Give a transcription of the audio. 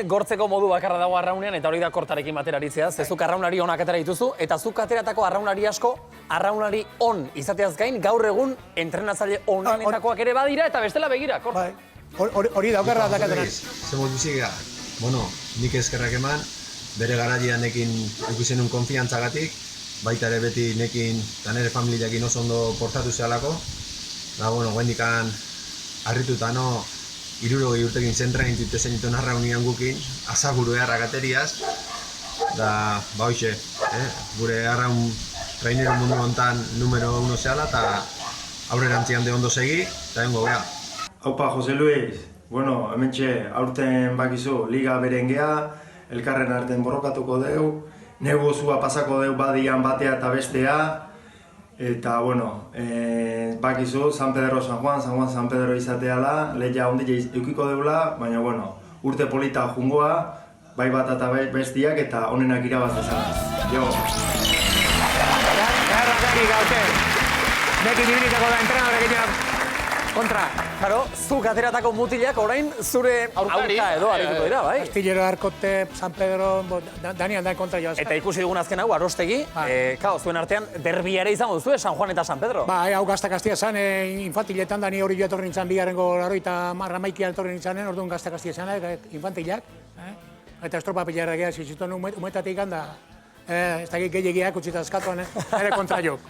Gortzeko modu bakarra dago arraunean, eta hori da kortarekin batera aritzea. Zezuk arraunari onak atera dituzu, eta zuk ateratako arraunari asko, arraunari on izateaz gain, gaur egun entrenatzaile onenetakoak ere badira, eta bestela begira, korta. Hori daukarra dakatenak. Zemot biziga, bueno, nik eskerrak eman, bere garaian nekin ikusenun konfiantzagatik, baita ere beti nekin eta nire familiakin oso ondo portatu zehalako. Da, bueno, guendikan harrituta no, 60 urtekin zentrain zen dituen arraunian gukin, azaburu errak ateriaz. Da, ba hoxe, gure arraun traineru mundu hontan numero 1 zehala, eta aurrerantzian de ondo segi, eta dengo geha. Haupa, Jose Luis, bueno, hementxe aurten bakizu, liga berengea, elkarren arten borrokatuko deu, negozua pasako deu badian batea eta bestea, eta, bueno, bakizu, San Pedro, San Juan, San Pedro izateala, lehia ondile eukiko deula, baina, bueno, urte polita jungoa, bai bat eta bestiak eta onenak irabaz dezan. Jo! Garratarik gaute. Neki dibilitako da entrenadore kontra. Jaro, zuk ateratako mutilak orain zure aurka edo harrituko dira, bai? Astillero, Arkote, San Pedro, Daniel da kontra joaz. Eta ikusi dugun azken hau, Arostegi, zuen artean derbia ere izango duzu, San Juan eta San Pedro. Ba, hau gazta-kastia zan, infantiletan Dani hori joatorri nintzen bigarrengo laroita marramaikia altorri nintzanen, orduan gazta-kastia zan, infantilak. Eta estropa pilarra geha, zizituen umetatik handa, ez da gehiagiak utzita eskatuan, ere kontra jok.